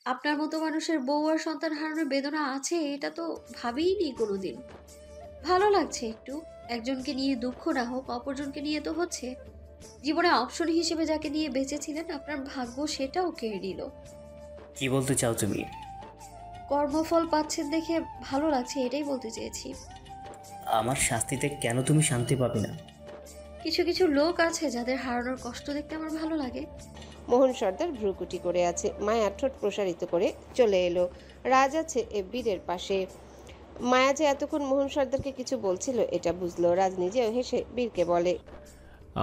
আপনার মতো মানুষের বউ আর সন্তান হারানোর বেদনা আছে এটা তো ভাবিইনি কোনোদিন। ভালো লাগছে একটু। একজনকে নিয়ে দুঃখ না হোক, অপরজনকে নিয়ে তো হচ্ছে। জীবনে অপশন হিসেবে যাকে নিয়ে বেঁচেছিলেন আপনার ভাগ্য সেটাও কেড়ে নিল। কি বলতে চাও তুমি? কর্মফল পাচ্ছেন দেখে ভালো লাগছে, এটাই বলতে চেয়েছি। আমার শাস্তিতে কেন তুমি শান্তি পাবে না? কিছু কিছু লোক আছে যাদের হারানোর কষ্ট দেখতে আমার ভালো লাগে। মোহন সর্দার ভ্রুকুটি করে আছে। মায়া ঠোঁট প্রসারিত করে চলে এলো। রাজ আছে বীরের পাশে। মায়া যে এতক্ষণ মোহন সর্দারকে কিছু বলছিল এটা বুঝলো। রাজ নিজেও হেসে বীরকে বলে,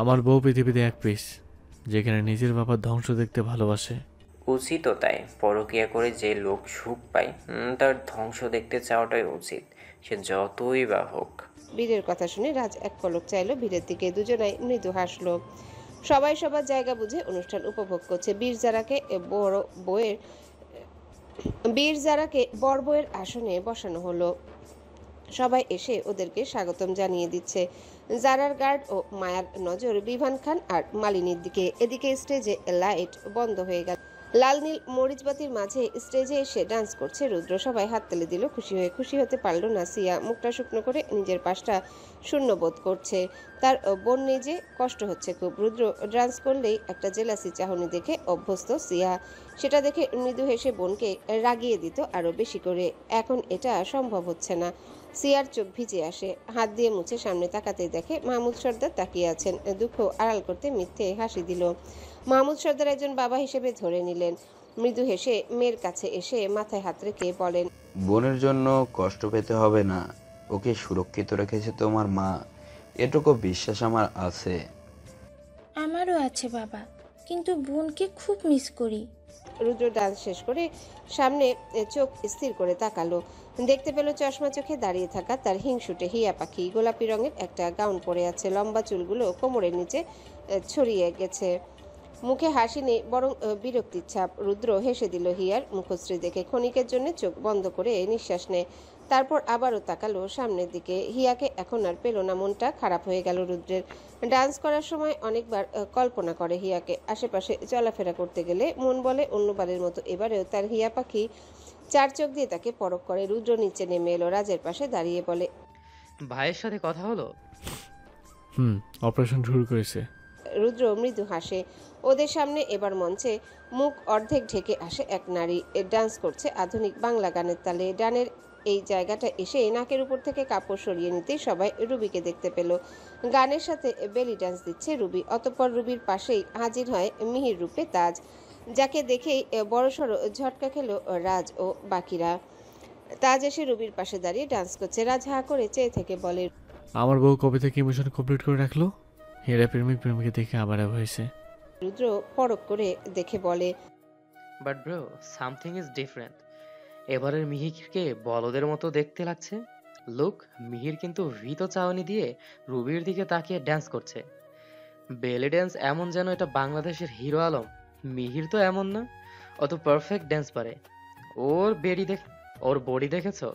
আমার বউ পৃথিবীতে এক পিস, যেখানে নিজের বাবার ধ্বংস দেখতে ভালোবাসে। উচিতও তাই। পরকীয়া করে যে লোক সুখ পায় তার ধ্বংস দেখতে চাওয়াটাই উচিত, সে যতই বা হোক। বীরের কথা শুনে রাজ এক পলক চাইলো বীরের দিকে। দুজনাই মৃদু হাসলো। সবাই সবার জায়গা বুঝে অনুষ্ঠান উপভোগ করছে। বীর জারাকে বর বউয়ের আসনে বসানো হলো। সবাই এসে ওদেরকে স্বাগতম জানিয়ে দিচ্ছে। জারার গার্ড ও মায়ার নজর বিভান খান আর মালিনীর দিকে। এদিকে স্টেজে লাইট বন্ধ হয়ে গেল। লাল নীল মরিচবাতির মাঝে স্টেজে এসে ডান্স করছে রুদ্র। সবাই হাততালি দিল খুশি হয়ে। খুশি হতে পারল না সিয়া। মুখটা শুকনো করে নিজের পাশটা শূন্য বোধ করছে। তার বোন নিজে কষ্ট হচ্ছে খুব। রুদ্র ডান্স করলেই একটা জেলাসি চাহনি দেখে অভ্যস্ত সিয়া। সেটা দেখে মৃদু হেসে বোনকে রাগিয়ে দিত আরো বেশি করে। এখন এটা সম্ভব হচ্ছে না। সিয়ার চোখ ভিজে আসে। হাত দিয়ে মুছে সামনে তাকাতেই দেখে মাহমুদ সর্দার তাকিয়ে আছেন। দুঃখ আড়াল করতে মিথ্যে হাসি দিল। মাহমুদ সর্দার একজন বাবা হিসেবে ধরে নিলেন। মৃদু হেসে মেয়ের কাছে এসে মাথায় হাত রেখে বলেন, বোনের জন্য কষ্ট পেতে হবে না, ওকে সুরক্ষিত রেখেছে তোমার মা, এটুকু বিশ্বাস আমার আছে। আমারও আছে বাবা, কিন্তু বোনকে খুব মিস করি। রুদ্র ডান্স শেষ করে সামনে চোখ স্থির করে তাকালো। দেখতে পেল চশমা চোখে দাঁড়িয়ে থাকা তার হিংসুটে হিয়া পাখি। গোলাপি রঙের একটা গাউন পরে আছে। লম্বা চুলগুলো কোমরের নিচে ছড়িয়ে গেছে। মুখে হাসি নেই, বরং বিরক্তির ছাপ। রুদ্র হেসে দিল হিয়ার মুখশ্রী দেখে। ক্ষণিকের জন্য চোখ বন্ধ করে নিঃশ্বাস নেয়। তারপর আবারও তাকালো সামনের দিকে। হিয়াকে এখন আর পেল না। মনটা খারাপ হয়ে গেল রুদ্রের। ডান্স করার সময় অনেকবার কল্পনা করে হিয়াকে। আশেপাশে চলাফেরা করতে গেলে মন বলে অন্যবারের মতো এবারেও তার হিয়া পাখি চার চোখ দিয়ে তাকে পরখ করে। রুদ্র নিচে নেমে এলো। রাজের পাশে দাঁড়িয়ে বলে, ভাইয়ের সাথে কথা হলো? অপারেশন শুরু করেছে। রুদ্র মৃদু হাসে। ওদের সামনে এবার মঞ্চে মুখ অর্ধেক ঢেকে আসে এক নারী। ডান্স করছে আধুনিক বাংলা গানের তালে। ডানের এই জায়গাটা এসে নাকের উপর থেকে কাপড় সরিয়ে নিতেই সবাই রুবিকে দেখতে পেল। গানের সাথে বেলি ডান্স দিচ্ছে রুবি। অতঃপর রুবির পাশেই হাজির হয় মিহির রূপে তাজ, যাকে দেখেই বড়সড় ঝটকা খেল রাজ ও বাকিরা। তাজ এসে রুবির পাশে দাঁড়িয়ে ডান্স করছে। রাজ হা করে চেয়ে থেকে বলে, আমার বউ কবে থেকে ইমোশন কমপ্লিট করে রাখলো? এরা প্রেমিকে দেখে আবার হয়েছে। রুদ্র পরখ করে দেখে বলে, but bro, something is different. এবারের মিহিরকে বলদের মতো দেখতে লাগছে। লুক, মিহির কিন্তু ভীত চাহনি দিয়ে রুবির দিকে তাকিয়ে ড্যান্স করছে। বেলি ড্যান্স এমন যেন এটা বাংলাদেশের হিরো আলম। মিহির তো এমন না, অত পারফেক্ট ড্যান্স পারে। ওর বডি দেখেছো?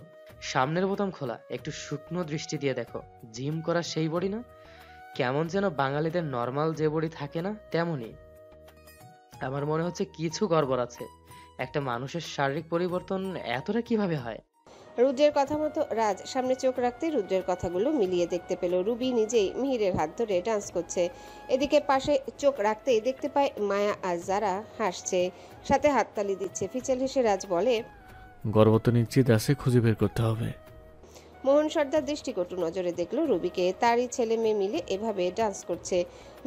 সামনের বোতাম খোলা, একটু শুকনো দৃষ্টি দিয়ে দেখো। জিম করা সেই বডি না, কেমন যেন বাঙালিদের নর্মাল যে বডি থাকে না তেমনই। আমার মনে হচ্ছে কিছু গড়বড় আছে। একটা মানুষের শারীরিক পরিবর্তন এতটা কিভাবে হয়? রুদ্রের কথা মতো রাজ সামনে চোখ রাখতেই রুদ্রের কথাগুলো মিলিয়ে দেখতে পেল। রুবি নিজেই মিহিরের হাত ধরে ডান্স করছে। এদিকে পাশে চোখ রাখতেই দেখতে পায় মায়া আর যারা হাসছে, সাথে হাততালি দিচ্ছে। ফিচেল হেসে রাজ বলে, গর্ব তো নিশ্চিত আছে, খুঁজে বের করতে হবে। মোহন সর্দার দৃষ্টিকটু নজরে দেখলো রুবিকে। তারই ছেলে মেয়ে মিলে এভাবে ডান্স করছে।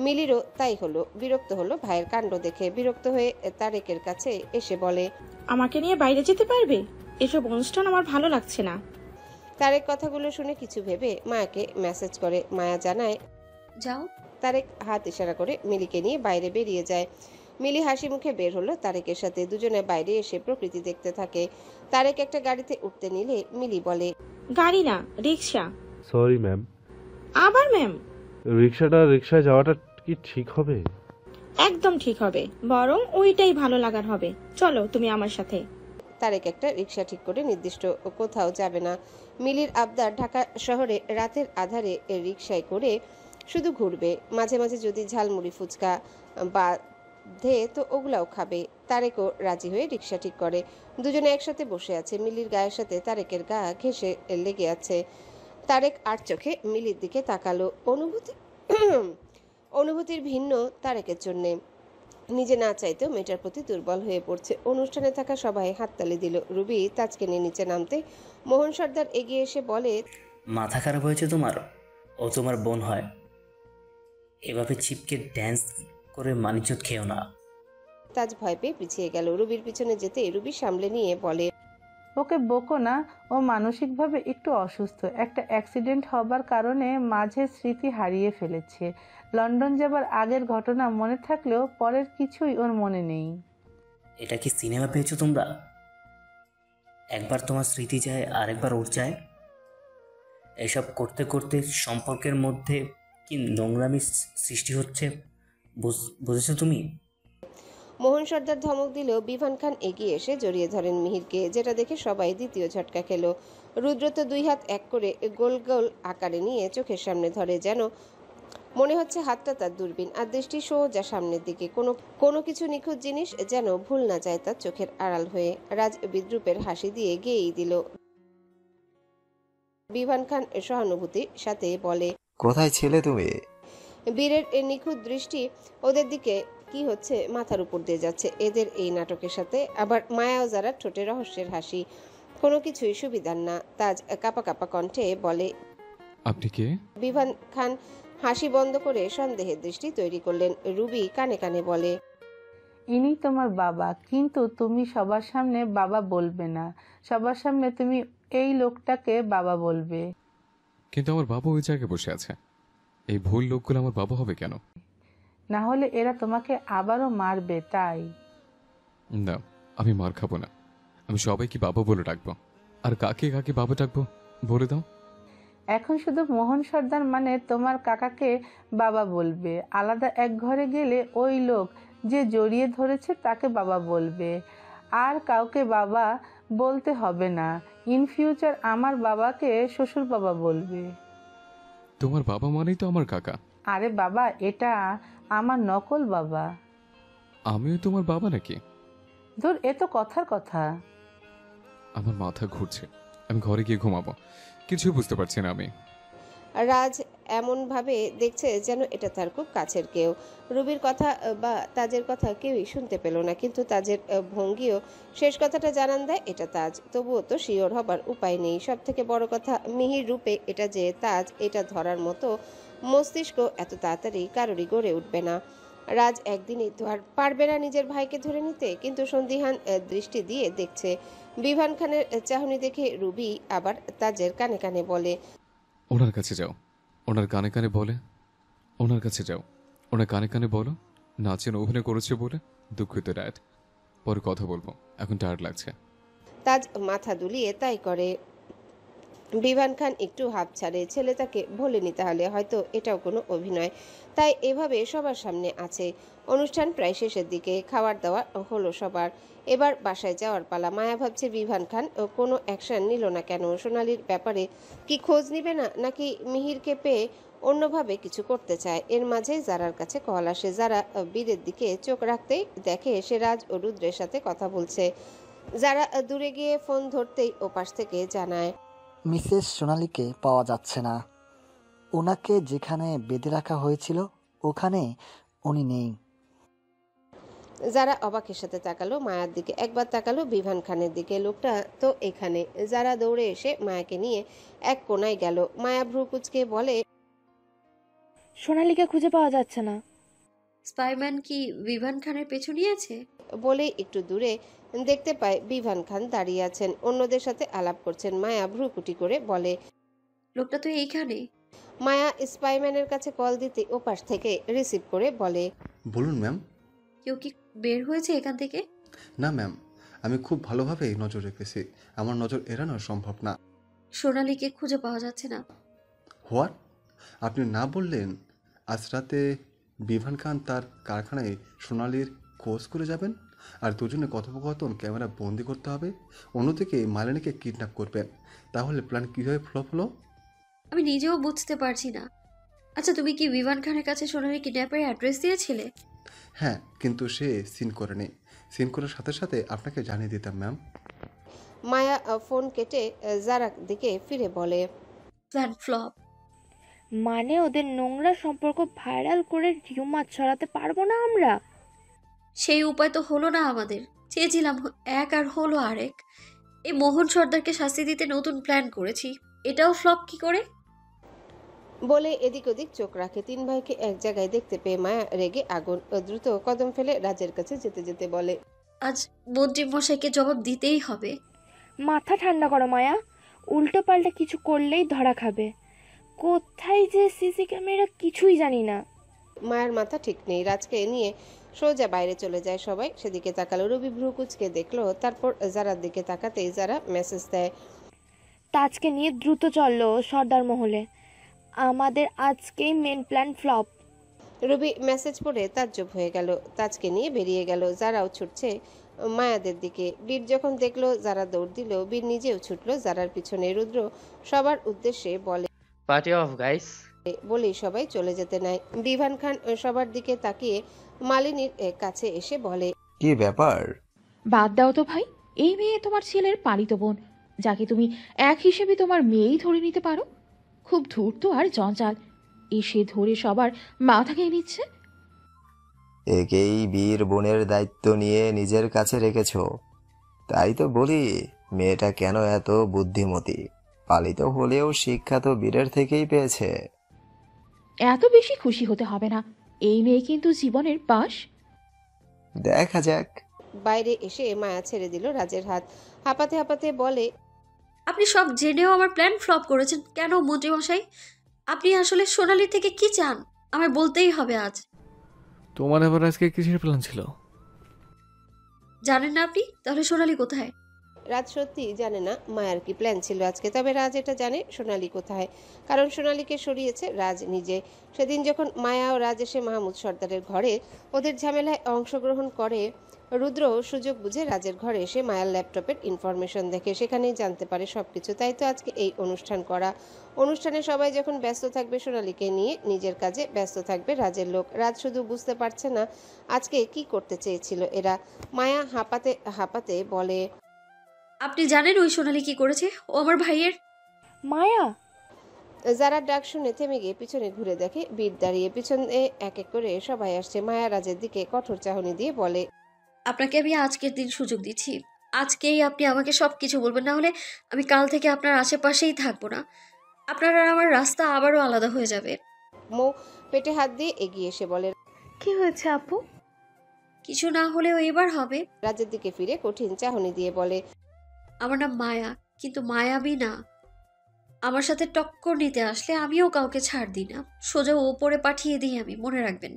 মিলিরও তাই হলো। বিরক্ত হলো ভাইয়ের কাণ্ড দেখে। বিরক্ত হয়ে তারেকের কাছে এসে বলে, আমাকে নিয়ে বাইরে যেতে পারবে? এসব অনুষ্ঠান আমার ভালো লাগছে না। তারেক কথাগুলো শুনে কিছু ভেবে মায়াকে মেসেজ করে। মায়া জানায়, যাও। তারেক হাত ইশারা করে মিলিকে নিয়ে বাইরে বেরিয়ে যায়। মিলি হাসি মুখে বের হলো তারেকের সাথে। দুজনে বাইরে এসে প্রকৃতি দেখতে থাকে। তারেক একটা গাড়িতে উঠতে নিলে মিলি বলে, গাড়ি না, রিক্সা। Sorry ma'am. আবার ম্যাম? রিক্সায় যাওয়াটা কি ঠিক হবে? একদম ঠিক হবে, বরং ওইটাই ভালো লাগার হবে। চলো তুমি আমার সাথে। তারেক একটা রিক্সা ঠিক করে নির্দিষ্ট কোথাও যাবে না। মিলির আবদার ঢাকা শহরে রাতের আধারে রিক্সায় করে শুধু ঘুরবে, মাঝে মাঝে যদি ঝালমুড়ি ফুচকা বাঁধে তো ওগুলাও খাবে। তারেকও রাজি হয়ে রিক্সা ঠিক করে। দুজনে একসাথে বসে আছে। মিলির গায়ের সাথে তারেকের গা ঘেঁষে লেগে আছে। তারেক আর চোখে মিলির দিকে তাকালো। অনুভূতির ভিন্ন তারেকের জন্যে। নিজে না চাইতেও মেয়েটার প্রতি দুর্বল হয়ে পড়ছে। অনুষ্ঠানে থাকা সবাই হাততালি দিল। রুবি তাজকে নিয়ে নিচে নামতে মোহন সর্দার এগিয়ে এসে বলে, মাথা খারাপ হয়েছে তোমার? ও তোমার বোন হয়, এভাবে চিপকে ড্যান্স করে মানিজ্জত খেও না। তাজ ভয় পেয়ে পিছিয়ে গেল। রুবির পিছনে যেতে রুবি সামলে নিয়ে বলে, ওকে বকো না, ও মানসিকভাবে একটু অসুস্থ। একটা অ্যাক্সিডেন্ট হবার কারণে মাঝে স্মৃতি হারিয়ে ফেলেছে। লন্ডন যাবার আগের ঘটনা মনে থাকলেও পরের কিছুই ওর মনে নেই। এটা কি সিনেমা পেয়েছো তোমরা? একবার তোমার স্মৃতি যায়, আরেকবার ওর যায়। এসব করতে করতে সম্পর্কের মধ্যে কি নোংরামি সৃষ্টি হচ্ছে, বুঝেছো তুমি? মোহন সর্দার ধমক দিলেও বিভান খান এগিয়ে এসে জড়িয়ে ধরেন মিহিরকে, যেটা দেখে সবাই দ্বিতীয় ঝটকা খেল। রুদ্র তো 2 হাত এক করে গোল গোল আকারে নিয়ে চোখের সামনে ধরে, যেন মনে হচ্ছে হাতটা তার দূরবীন, আর দৃষ্টি সোজা সামনের দিকে। কোনো কিছু নিখুঁত জিনিস যেন ভুল না যায় তার চোখের আড়াল হয়ে। রাজ বিদ্রুপের হাসি দিয়ে গেয়েই দিল। বিভান খান সহানুভূতির সাথে বলে, কোথায় ছিলে তুমি? বীরের নিখুঁত দৃষ্টি ওদের দিকে। কি হচ্ছে মাথার উপর দিয়ে যাচ্ছে এদের এই নাটকের সাথে। আবার মায়া ও যারা ঠোঁটে রহস্যের হাসি। কোনো কিছুই সুবিধার না। তাজ কাপা কাপা কণ্ঠে বলে, আপনি কে? বিভান খান হাসি বন্ধ করে সন্দেহের দৃষ্টি তৈরি করলেন। রুবি কানে কানে বলে, ইনি তোমার বাবা, কিন্তু তুমি সবার সামনে বাবা বলবে না। সবার সামনে তুমি এই লোকটাকে বাবা বলবে। কিন্তু আমার বাবা ওই জায়গায় বসে আছে। এই ভুল লোকগুলো আমার বাবা হবে কেন? না হলে এরা তোমাকে আবারও মারবে, তাই। না, আমি মার খাবো না। আমি সবাইকে বাবা বলে ডাকবো। আর কাকে কাকে বাবা ডাকবো বলে দাও। এখন শুধু মোহন সর্দার মানে তোমার কাকাকে বাবা বলবে। আলাদা এক ঘরে গেলে ওই লোক যে জড়িয়ে ধরেছে তাকে বাবা বলবে। আর কাউকে বাবা বলতে হবে না। ইন ফিউচার আমার বাবাকে শ্বশুর বাবা বলবে। তোমার বাবা মানেই তো আমার কাকা। আরে বাবা, এটা আমার নকল বাবা। আমিও তোমার বাবা নাকি? ধুর, এ তো কথার কথা। আমার মাথা ঘুরছে, আমি ঘরে গিয়ে ঘুমাবো। কিছুই বুঝতে পারছি না আমি। রাজ এমন ভাবে দেখছে যেন এটা তার খুব কাছের কেউ। রুবির কথা বা তাজের কথা কেউই শুনতে পেল না, কিন্তু তাজের ভঙ্গিও শেষ কথাটা জানান দেয় এটা তাজ। তবুও তো শিওর হবার উপায় নেই। সব থেকে বড় কথা, মিহির রূপে এটা যে তাজ, এটা ধরার মতো মস্তিষ্ক এত তাড়াতাড়ি কারোরই গড়ে উঠবে না। রাজ একদিনই তো আর পারবে না নিজের ভাইকে ধরে নিতে, কিন্তু সন্দিহান দৃষ্টি দিয়ে দেখছে। বিভান খানের চাহনি দেখে রুবি আবার তাজের কানে কানে বলে, ওনার কাছে যাও। ওনার কানে কানে বলে, ওনার কাছে যাও। ওনার কানে কানে বলো নাচেন অভিনয় করেছে বলে। দুঃখিত ড্যাড, পরে কথা বলবো, এখন টায়ার্ড লাগছে। তাজ মাথা দুলিয়ে তাই করে। বিভান খান একটু হাঁপ ছাড়ে। ছেলে তাকে বলেনি তাহলে হয়তো এটাও কোনো অভিনয়, তাই এভাবে সবার সামনে আছে। অনুষ্ঠান প্রায় শেষের দিকে। খাবার দাওয়া হলো সবার। এবার বাসায় যাওয়ার পালা। মায়া ভাবছে বিভান খান কোনো অ্যাকশন নিল না কেন। সোনালির ব্যাপারে কি খোঁজ নিবে না, নাকি মিহিরকে পেয়ে অন্যভাবে কিছু করতে চায়। এর মাঝে জারার কাছে কল আসে। যারা বীরের দিকে চোখ রাখতেই দেখে সে রাজ ও রুদ্রের সাথে কথা বলছে। যারা দূরে গিয়ে ফোন ধরতেই ওপাশ থেকে জানায়, মিসেস সোনালীকে পাওয়া যাচ্ছে না। ওনাকে যেখানে বেঁধে রাখা হয়েছিল ওখানে উনি নেই। যারা অবাকের সাথে তাকালো মায়ার দিকে, একবার তাকালো বিভান খানের দিকে। লোকটা তো এখানে। যারা দৌড়ে এসে মায়াকে নিয়ে এক কোনায় গেল। মায়া ভ্রু কুচকে বলে, সোনালীকে খুঁজে পাওয়া যাচ্ছে না। স্পাইম্যান কি বিভান খানের পেছু নিয়েছে? বলেই একটু দূরে দেখতে পায় বিভান খান দাঁড়িয়ে আছেন, অন্যদের সাথে আলাপ করছেন। মায়া ভ্রুকুটি করে বলে, লোকটা তো এইখানে। মায়া স্পাইম্যানের কাছে কল দিতে ওপাশ থেকে রিসিভ করে বলে, বলুন ম্যাম। কেউ কি বের হয়েছে এখান থেকে? না ম্যাম, আমি খুব ভালোভাবে নজর রেখেছি। আমার নজর এড়ানো সম্ভব না। সোনালীকে খুঁজে পাওয়া যাচ্ছে না। হোয়াট? আপনি না বললেন আজ রাতে বিভান খান তার কারখানায় সোনালীর খোঁজ করে যাবেন, আর দুজনে কথোপকথন ক্যামেরা বন্দি করতে হবে, অন্যদিকে মালিনীকে কিডন্যাপ করবেন। তাহলে প্ল্যান কীভাবে ফ্লপ হলো? আমি নিজেও বুঝতে পারছি না। আচ্ছা, তুমি কি বিভান খানের কাছে সোনালি কিডন্যাপের অ্যাড্রেস দিয়েছিলে? হ্যাঁ, কিন্তু সে সিন করেনি। সিন করার সাথে সাথে আপনাকে জানিয়ে দিতাম ম্যাম। মায়া ফোন কেটে জারার দিকে ফিরে বলে, প্ল্যান ফ্লপ। মানে ওদের নোংরা সম্পর্ক ভাইরাল করে রিউমার ছড়াতে পারবো না আমরা? সেই উপায় তো হলো না আমাদের। চেয়েছিলাম এক আর হলো আরেক। এই মোহন সর্দারকে শাস্তি দিতে নতুন প্ল্যান করেছি, এটাও ফ্লপ কি করে? বলে এদিক ওদিক চোখ রাখে। তিন ভাইকে এক জায়গায় দেখতে পেয়ে মায়া রেগে আগুন। দ্রুত কদম ফেলে রাজের কাছে যেতে যেতে বলে, আজ মন্ত্রী মশাইকে জবাব দিতেই হবে। মাথা ঠান্ডা করো মায়া, উল্টো পাল্টা কিছু করলেই ধরা খাবে। কোথায় যে সিসি ক্যামেরা কিছুই জানি না। মায়ের মাথা ঠিক নেই। রাজকে নিয়ে সোজা বাইরে চলে যায় সবাই। সেদিকে তাকালো রবি, ভ্রু কুচকে দেখলো, তারপর যারার দিকে তাকাতেই যারা মেসেজ দেয়, তাজকে নিয়ে দ্রুত চললো সর্দার মহলে, আমাদের আজকেই মেন প্ল্যান ফ্লপ। রবি মেসেজ পড়ে তাজ্জব হয়ে গেল। তাজকে নিয়ে বেরিয়ে গেল। যারাও ছুটছে মায়াদের দিকে। বীর যখন দেখলো যারা দৌড় দিল, বীর নিজেও ছুটলো যারার পিছনে। রুদ্র সবার উদ্দেশ্যে বলে, পার্টি অফ গাইস। বলেই সবাই চলে যেতে নেয়। বিভান খান সবার দিকে তাকিয়ে মালিনীর কাছে এসে বলে, কি ব্যাপার? বাদ দাও তো ভাই, এই মেয়ে তোমার ছেলের পালিত বোন, যাকে তুমি এক হিসেবে তোমার মেয়েই ধরে নিতে পারো। খুব ধূর্ত আর জঞ্জাল, এসে ধরে সবার মাথা খেয়ে নিচ্ছে। একেই বীর বোনের দায়িত্ব নিয়ে নিজের কাছে রেখেছ, তাই তো বলি মেয়েটা কেন এত বুদ্ধিমতী। পালিত হলেও শিক্ষা তো বীরের থেকেই পেয়েছে। এত বেশি খুশি হতে হবে না, এই মেয়ে কিন্তু জীবনের পাশ। দেখা যাক। বাইরে এসে মায়া ছেড়ে দিল রাজের হাত। হাঁপাতে হাঁপাতে বলে, আপনি সব জেনেও আমার প্ল্যান ফ্লপ করেছেন কেন মন্ত্রী মশাই? আপনি আসলে সোনালি থেকে কি চান আমায় বলতেই হবে আজ। তোমার আবার আজকে কিসের প্ল্যান ছিল? জানেন না আপনি? তাহলে সোনালি কোথায়? রাজ সত্যি জানে না মায়ার কি প্ল্যান ছিল আজকে। তবে রাজ এটা জানে সোনালি কোথায়, কারণ সোনালিকে সরিয়েছে রাজ নিজে। সেদিন যখন মায়া ও রাজ এসে মাহমুদ সর্দারের ঘরে ওদের ঝামেলায় অংশগ্রহণ করে, রুদ্র সুযোগ বুঝে রাজের ঘরে এসে মায়ার ল্যাপটপের ইনফরমেশন দেখে, সেখানেই জানতে পারে সবকিছু। তাই তো আজকে এই অনুষ্ঠান করা। অনুষ্ঠানে সবাই যখন ব্যস্ত থাকবে সোনালিকে নিয়ে নিজের কাজে ব্যস্ত থাকবে রাজের লোক। রাজ শুধু বুঝতে পারছে না আজকে কি করতে চেয়েছিল এরা। মায়া হাঁপাতে হাঁপাতে বলে, আপনি জানেন ওই সোনালি কি করেছে? ও আমার ভাইয়ের। মায়া। যারা ডাক শুনে থেমে গিয়ে পিছনে ঘুরে দেখে বীর দাঁড়িয়ে। পিছনে এক এক করে সবাই আসছে। মায়া রাজের দিকে কঠোর চাহনি দিয়ে বলে, আপনাকে আমি আজকের দিন সুযোগ দিচ্ছি। আজকেই আপনি আমাকে সব কিছু বলবেন, না হলে আমি কাল থেকে আপনার আশেপাশেই থাকবো না। আপনার আর আমার রাস্তা আবারও আলাদা হয়ে যাবে। মৌ পেটে হাত দিয়ে এগিয়ে এসে বলে, কি হয়েছে আপু? কিছু না হলেও এবার হবে। রাজের দিকে ফিরে কঠিন চাহনি দিয়ে বলে, আমার নাম মায়া, কিন্তু মায়াবী না। আমার সাথে টক্কর নিতে আসলে আমিও কাউকে ছাড় দিই না, সোজা ওপরে পাঠিয়ে দিই আমি, মনে রাখবেন।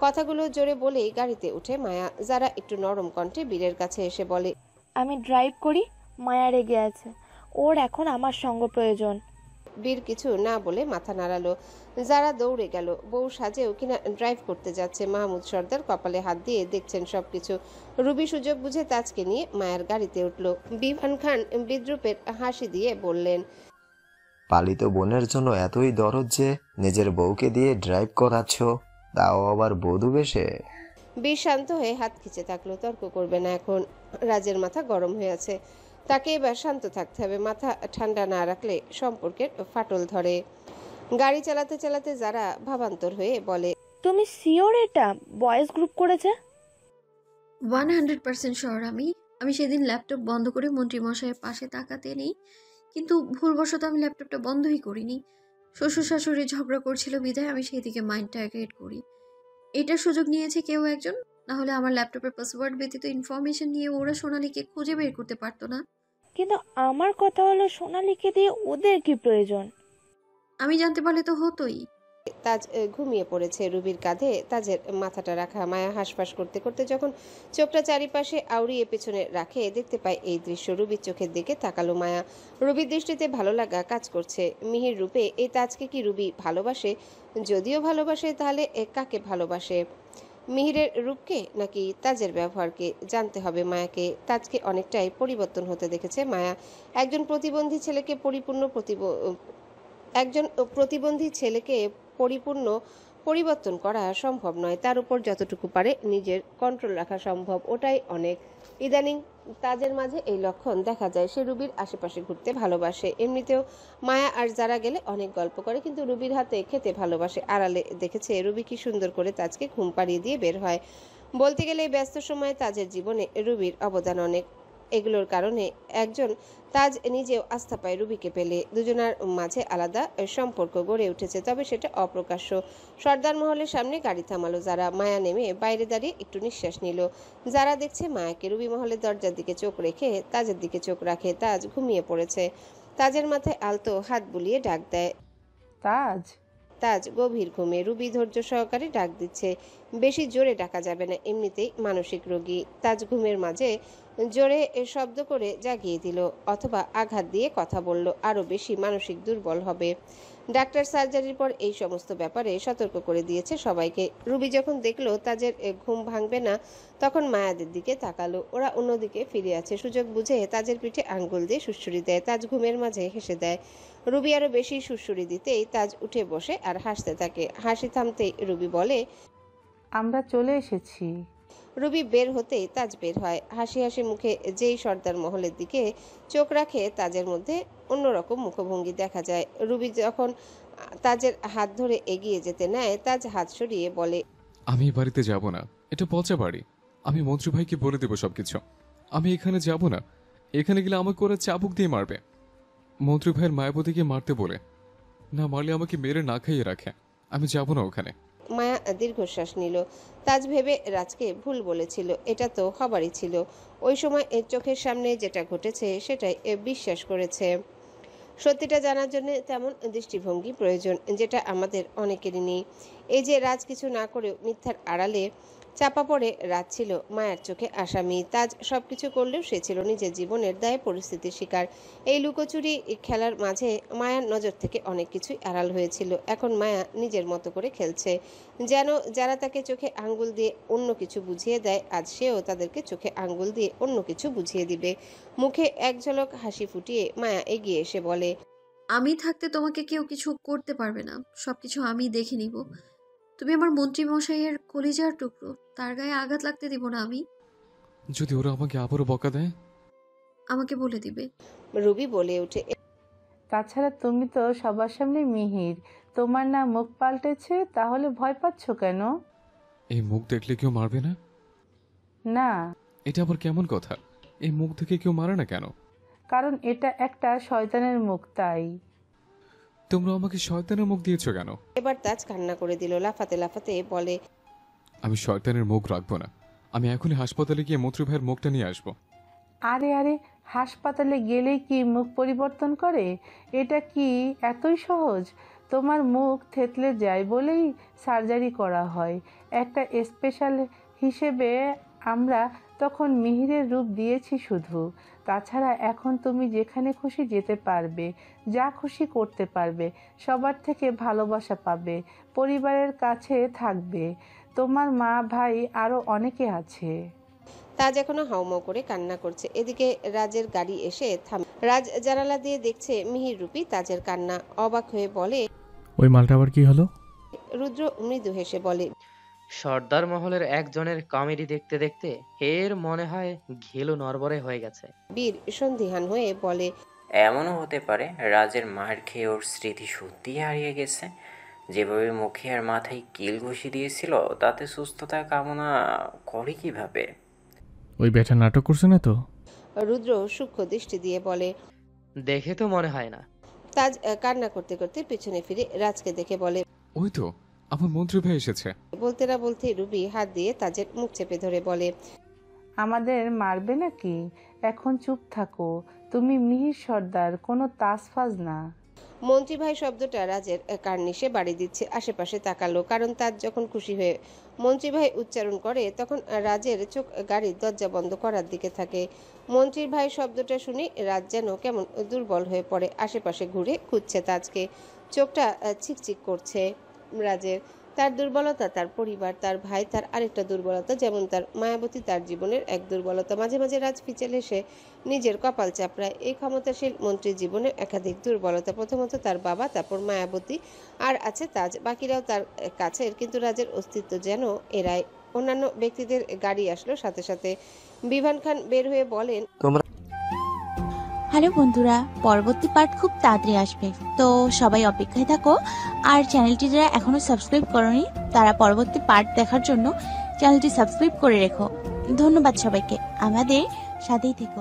কথাগুলো জোরে বলেই গাড়িতে উঠে মায়া। যারা একটু নরম কণ্ঠে বীরের কাছে এসে বলে, আমি ড্রাইভ করি, মায়া রেগে আছে, ওর এখন আমার সঙ্গ প্রয়োজন। বীর কিছু না বলে মাথা নাড়ালো। যারা দৌড়ে গেল। বউ সাজেও কিনা ড্রাইভ করতে যাচ্ছে। মাহমুদ সর্দার কপালে হাত দিয়ে দেখছেন সবকিছু। রুবি সুযোগ বুঝে তাজকে নিয়ে মায়ের গাড়িতে উঠল। বিভান খান বিদ্রুপের হাসি দিয়ে বললেন, পালিত বোনের জন্য এতই দরদ যে নিজের বউকে দিয়ে ড্রাইভ করাচ্ছ, তাও আবার বধূ বেশে। বীর শান্ত হয়ে হাত খিচে থাকলো। তর্ক করবে না এখন। রাজের মাথা গরম হয়ে আছে, তাকে এবার শান্ত থাকতে হবে। মাথা ঠান্ডা না রাখলে সম্পর্কের ফাটল ধরে। গাড়ি চালাতে চালাতে যারা ভাবান্তর হয়ে বলে, তুমি শিওর এটা বয়েজ গ্রুপ করেছে? 100% শিওর। আমি সেদিন ল্যাপটপ বন্ধ করে মন্ত্রী মশাইয়ের পাশে তাকাতে নেই, কিন্তু ভুলবশত আমি ল্যাপটপটা বন্ধই করিনি। শ্বশুর শাশুড়ি ঝগড়া করছিল বিধায় আমি সেই দিকে মাইন্ড টার্গেট করি। এটার সুযোগ নিয়েছে কেউ একজন, না হলে আমার ল্যাপটপের পাসওয়ার্ড ব্যতীত ইনফরমেশন নিয়ে ওরা সোনালীকে খুঁজে বের করতে পারতো না। কিন্তু আমার কথা হলো সোনালীকে দিয়ে ওদের কি প্রয়োজন? আমি জানতে পারলে তো হতোই। তাজ ঘুমিয়ে পড়েছে রুবির কাঁধে তাজের মাথাটা রাখা। মায়া হাঁসফাঁস করতে করতে যখন চোখটা চারিপাশে আউড়িয়ে পেছনে রাখে, দেখতে পায় এই দৃশ্য। রুবির চোখের দিকে তাকালো মায়া। রুবির দৃষ্টিতে ভালো লাগা কাজ করছে। মিহির রূপে এই তাজকে কি রুবি ভালোবাসে? যদিও ভালোবাসে, তাহলে কাকে ভালোবাসে? মিহিরের রূপকে নাকি তাজের ব্যবহারকে? জানতে হবে মায়াকে। তাজকে অনেকটাই পরিবর্তন হতে দেখেছে মায়া। একজন প্রতিবন্ধী ছেলেকে পরিপূর্ণ পরিবর্তন করা সম্ভব নয়, তার উপর যতটুকু পারে নিজের কন্ট্রোল রাখা সম্ভব, ওটাই অনেক। ইদানিং তাজের মাঝে এই লক্ষণ দেখা যায়। সে রুবির আশেপাশে ঘুরতে ভালোবাসে। এমনিতেও মায়া আর যারা গেলে অনেক গল্প করে, কিন্তু রুবির হাতে খেতে ভালোবাসে। আড়ালে দেখেছে রুবি কি সুন্দর করে তাজকে ঘুম পাড়িয়ে দিয়ে বের হয়। বলতে গেলে এই ব্যস্ত সময়ে তাজের জীবনে রুবির অবদান অনেক। এগুলোর কারণে একজন তাজ নিজেও আস্থা পায় রুবিকে পেলে। দুজনার মাঝে আলাদা সম্পর্ক গড়ে উঠেছে, তবে সেটা অপ্রকাশ্য। সর্দার মহলের সামনে গাড়ি থামালো যারা। মায়া নেমে বাইরে দাঁড়িয়ে একটু নিঃশ্বাস নিল। যারা দেখছে মায়াকে। রুবি মহলের দরজার দিকে চোখ রেখে তাজের দিকে চোখ রাখে। তাজ ঘুমিয়ে পড়েছে। তাজের মাথায় আলতো হাত বুলিয়ে ডাক দেয়, তাজ। তাজ গভীর ঘুমে। রুবি ধৈর্য সহকারে ডাক দিচ্ছে। বেশি জোরে ডাকা যাবে না, এমনিতেই মানসিক রোগী। তাজ ঘুমের মাঝে জোরে শব্দ করে জাগিয়ে দিল, অথবা আঘাত দিয়ে কথা বলল, আরও বেশি মানসিক দুর্বল হবে। ডাক্তার সার্জারির পর এই সমস্ত ব্যাপারে সতর্ক করে দিয়েছে সবাইকে। রুবি যখন দেখলো তাজের ঘুম ভাঙবে না, তখন মায়াদের দিকে তাকালো। ওরা অন্যদিকে ফিরে আছে। সুযোগ বুঝে তাজের পিঠে আঙ্গুল দিয়ে সুড়সুড়ি দেয়। তাজ ঘুমের মাঝে হেসে দেয়। রুবি আরো বেশি সুড়সুড়ি দিতেই তাজ উঠে বসে আর হাসতে থাকে। হাসি থামতেই রুবি বলে, আমরা চলে এসেছি। রুবি বের হতেই তাজ বের হয়। হাসি হাসি মুখে যেই সর্দার মহলের দিকে চোখ রাখে, তাজের মধ্যে অন্যরকম মুখভঙ্গি দেখা যায়। রুবি যখন তাজের হাত ধরে এগিয়ে যেতে নেয়, তাজ হাত সরিয়ে বলে, আমি এই বাড়িতে যাব না, এটা পচা বাড়ি। আমি মন্ত্রী ভাইকে বলে দেবো সবকিছু। আমি এখানে যাব না। এখানে গেলে আমাকে ওরা চাবুক দিয়ে মারবে। মন্ত্রী ভাইয়ের মায়াবতীকে মারতে বলে, না মারলে আমাকে মেরে না খাইয়ে রাখে। আমি যাব না ওখানে। মায়া দীর্ঘশ্বাস নিল। তাজ ভেবে রাজকে ভুল বলেছিল, এটা তো হবারই ছিল। ওই সময় এর চোখের সামনে যেটা ঘটেছে সেটাই বিশ্বাস করেছে। সত্যিটা জানার জন্য তেমন দৃষ্টিভঙ্গি প্রয়োজন, যেটা আমাদের অনেকেরই নেই। এই যে রাজ কিছু না করেও মিথ্যার আড়ালে চাপা পড়ে রাজ ছিল মায়ার চোখে আসামি। তাজ সবকিছু করলেও সে ছিল নিজের জীবনের দায়ে পরিস্থিতির শিকার। এই লুকোচুরি খেলার মাঝে মায়ার নজর থেকে অনেক কিছুই আড়াল হয়েছিল। এখন মায়া নিজের মতো করে খেলছে, যেন যারা তাকে চোখে আঙ্গুল দিয়ে অন্য কিছু বুঝিয়ে দেয়, আজ সেও তাদেরকে চোখে আঙ্গুল দিয়ে অন্য কিছু বুঝিয়ে দিবে। মুখে এক ঝলক হাসি ফুটিয়ে মায়া এগিয়ে এসে বলে, আমি থাকতে তোমাকে কেউ কিছু করতে পারবে না, সবকিছু আমি দেখে নিব। তুমি আমার মন্ত্রী মশাইয়ের কলিজার টুকরো, তার গায়ে আঘাত লাগতে দিব না আমি। যদি ওরা আমাকে আবারও বকা দেয়, আমাকে বলে দিবে। রুবি বলে ওঠে, তাছাড়া তুমি তো সবার সামনে মিহির, তোমার না মুখ পাল্টেছে, তাহলে ভয় পাচ্ছ কেন? এই মুখ দেখলে কেউ মারবে না? না। এটা আবার কেমন কথা? এই মুখ দেখে কেউ মারে না কেন? কারণ এটা একটা শয়তানের মুখ, তাই। তোমরা আমাকে শয়তানের মুখ দিয়েছো কেন? এবার তাজ কান্না করে দিল। লাফাতে লাফাতে বলে, আমি শয়তানের মুখ রাখবো না। আমি এখনই হাসপাতালে গিয়ে মন্ত্রী ভাইয়ের মুখটা নিয়ে আসবো। আরে আরে, হাসপাতালে গেলেই কি মুখ পরিবর্তন করে? এটা কি এতই সহজ? তোমার মুখ থেতলে যায় বলেই সার্জারি করা হয়। একটা স্পেশাল হিসেবে আমরা তখন মিহিরের রূপ দিয়েছি শুধু। তাছাড়া এখন তুমি যেখানে খুশি যেতে পারবে, যা খুশি করতে পারবে, সবার থেকে ভালোবাসা পাবে, পরিবারের কাছে থাকবে। তোমার মা ভাই আরও অনেকে আছে। তাজ এখনো হাউমাউ করে কান্না করছে। এদিকে রাজের গাড়ি এসে থামে। রাজ জানালা দিয়ে দেখছে মিহির রূপী তাজের কান্না। অবাক হয়ে বলে, ওই মালটা আবার কি হলো? রুদ্র মৃদু হেসে বলে, সর্দার মহলের একজনের কমেডি দেখতে দেখতে এর মনে হয় ঘিলু নড়বড়ে হয়ে গেছে। বীর সন্দিহান হয়ে বলে, এমনও হতে পারে রাজের মার খেয়ে ওর স্মৃতি সত্যিই হারিয়ে গেছে। যেভাবে মুখে আর মাথায় কিল ঘুষি দিয়েছিল, তাতে সুস্থতা কামনা করে কিভাবে? ওই ব্যাটা নাটক করছে না তো? রুদ্র সূক্ষ্ম দৃষ্টি দিয়ে বলে, দেখে তো মনে হয় না। তাজ কান্না করতে করতে পিছনে ফিরে রাজকে দেখে বলে, ওই তো আমার মন্ত্রী ভাই এসেছে। বলতে না বলতে রুবি হাত দিয়ে তাজের মুখ চেপে ধরে বলে, আমাদের মারবে নাকি? এখন চুপ থাকো, তুমি মিহির সর্দার, কোনো তাসফাজ না। মন্ত্রী ভাই শব্দটা রাজের কার্নিশে বাড়ি দিচ্ছে। আশেপাশে তাকালো, কারণ তাজ যখন খুশি হয়ে মন্ত্রী ভাই উচ্চারণ করে, তখন রাজের চোখ গাড়ির দরজা বন্ধ করার দিকে থাকে। মন্ত্রীর ভাই শব্দটা শুনে রাজ যেন কেমন দুর্বল হয়ে পড়ে। আশেপাশে ঘুরে খুঁজছে তাজকে। চোখটা চিকচিক করছে রাজের। তার দুর্বলতা তার পরিবার, তার ভাই তার আরেকটা দুর্বলতা, যেমন তার মায়াবতী তার জীবনের এক দুর্বলতা। মাঝে মাঝে রাজ ফিচেল হেসে নিজের কপাল চাপড়ায়। এই ক্ষমতাশীল মন্ত্রীর জীবনে একাধিক দুর্বলতা। প্রথমত তার বাবা, তারপর মায়াবতী, আর আছে তাজ। বাকিরাও তার কাছের, কিন্তু রাজের অস্তিত্ব যেন এরাই। অন্যান্য ব্যক্তিদের গাড়ি আসলো সাথে সাথে। বিভান খান বের হয়ে বলেন, হ্যালো বন্ধুরা, পরবর্তী পার্ট খুব তাড়াতাড়ি আসবে, তো সবাই অপেক্ষায় থাকো। আর চ্যানেলটি যারা এখনো সাবস্ক্রাইব করনি তারা পরবর্তী পার্ট দেখার জন্য চ্যানেলটি সাবস্ক্রাইব করে রেখো। ধন্যবাদ সবাইকে, আমাদের সাথেই থেকো।